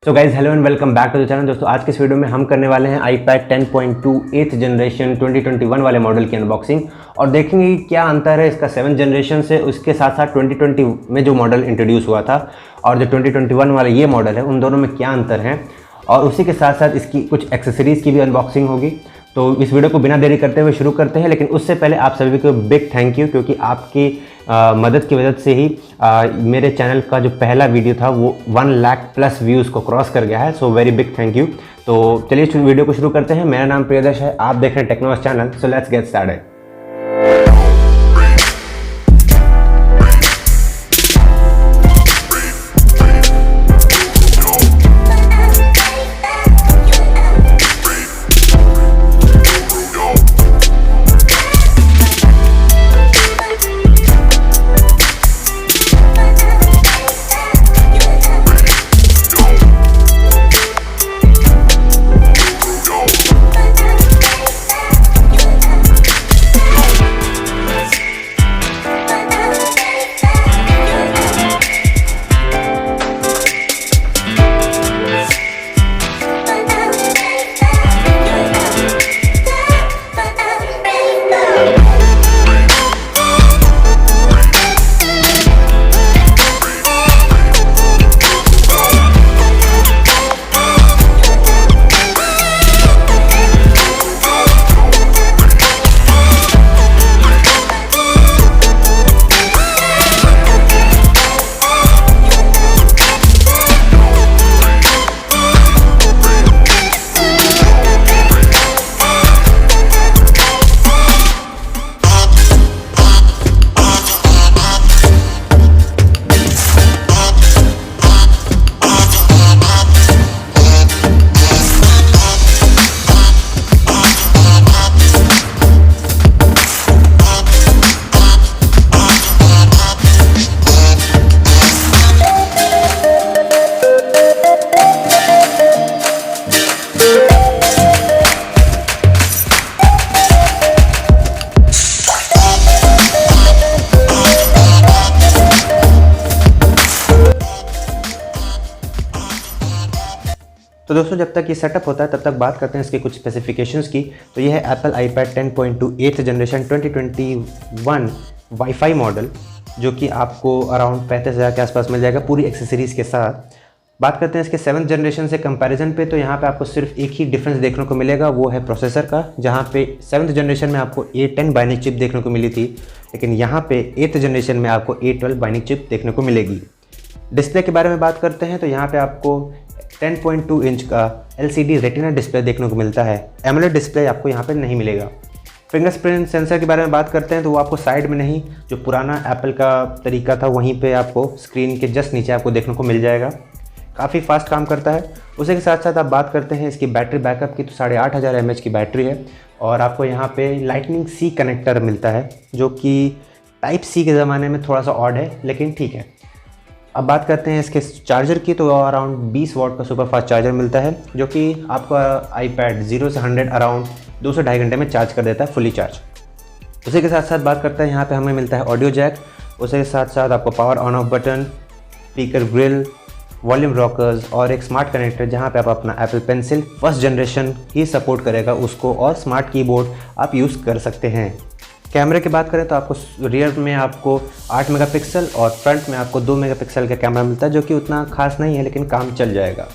So guys hello and welcome back to the channel. दोस्तों आज के इस वीडियो में हम करने वाले हैं iPad 10.2 8th जनरेशन 2021 वाले मॉडल की अनबॉक्सिंग और देखेंगे कि क्या अंतर है इसका 7th जनरेशन से, उसके साथ साथ 2020 में जो मॉडल इंट्रोड्यूस हुआ था और जो 2021 वाला ये मॉडल है उन दोनों में क्या अंतर है, और उसी के साथ साथ इसकी कुछ एक्सेसरीज़ की भी अनबॉक्सिंग होगी। तो इस वीडियो को बिना देरी करते हुए शुरू करते हैं, लेकिन उससे पहले आप सभी को बिग थैंक यू, क्योंकि आपकी मदद की वजह से ही मेरे चैनल का जो पहला वीडियो था वो 1 लाख प्लस व्यूज़ को क्रॉस कर गया है। So very big thank you. तो चलिए वीडियो को शुरू करते हैं। मेरा नाम प्रियदर्श है, आप देख रहे हैं Technoastra channel. So let's get started. तो दोस्तों जब तक ये सेटअप होता है तब तक बात करते हैं इसके कुछ स्पेसिफिकेशंस की। तो ये है Apple iPad 10.2 8th generation 2021 wifi model, जो कि आपको अराउंड 35,000 के आसपास मिल जाएगा पूरी एक्सेसरीज़ के साथ। बात करते हैं इसके 7th जनरेशन से कंपैरिजन पे, तो यहाँ पे आपको सिर्फ एक ही डिफरेंस देखने को मिलेगा, वो है प्रोसेसर का। जहाँ पे 7th जनरेशन में आपको A10 बाइनिक चिप देखने को मिली थी, लेकिन यहाँ पे 8th जनरेशन में आपको A12 बाइनिक चिप देखने को मिलेगी। डिस्प्ले के बारे में बात करते हैं तो यहाँ पे आपको 10.2 इंच का LCD रेटिना डिस्प्ले देखने को मिलता है। एमोलेड डिस्प्ले आपको यहाँ पे नहीं मिलेगा। फिंगरप्रिंट सेंसर के बारे में बात करते हैं तो वो आपको साइड में नहीं, जो पुराना एप्पल का तरीका था वहीं पे आपको स्क्रीन के जस्ट नीचे आपको देखने को मिल जाएगा। काफ़ी फास्ट काम करता है। उसी के साथ साथ आप बात करते हैं इसकी बैटरी बैकअप की, तो 8,500 mAh की बैटरी है और आपको यहाँ पे लाइटनिंग C कनेक्टर मिलता है, जो कि टाइप C के ज़माने में थोड़ा सा ऑड है, लेकिन ठीक है। अब बात करते हैं इसके चार्जर की, तो अराउंड 20 वाट का सुपर फास्ट चार्जर मिलता है, जो कि आपका iPad 0 से 100 अराउंड 2 से 2.5 घंटे में चार्ज कर देता है, फुली चार्ज। उसी के साथ साथ बात करते हैं यहाँ पे हमें मिलता है ऑडियो जैक। उसी के साथ साथ आपको power on off button, speaker grill, volume rockers और एक स्मार्ट कनेक्टर, जहाँ पे आप अपना एप्पल पेंसिल 1st जनरेशन ही सपोर्ट करेगा उसको, और स्मार्ट कीबोर्ड आप यूज़ कर सकते हैं। कैमरे की बात करें तो आपको रियर में आपको 8 मेगापिक्सल और फ्रंट में आपको 2 मेगापिक्सल का कैमरा मिलता है, जो कि उतना खास नहीं है लेकिन काम चल जाएगा।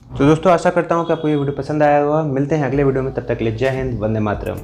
तो दोस्तों आशा करता हूँ कि आपको ये वीडियो पसंद आया होगा। मिलते हैं अगले वीडियो में, तब तक के लिए जय हिंद, वंदे मातरम।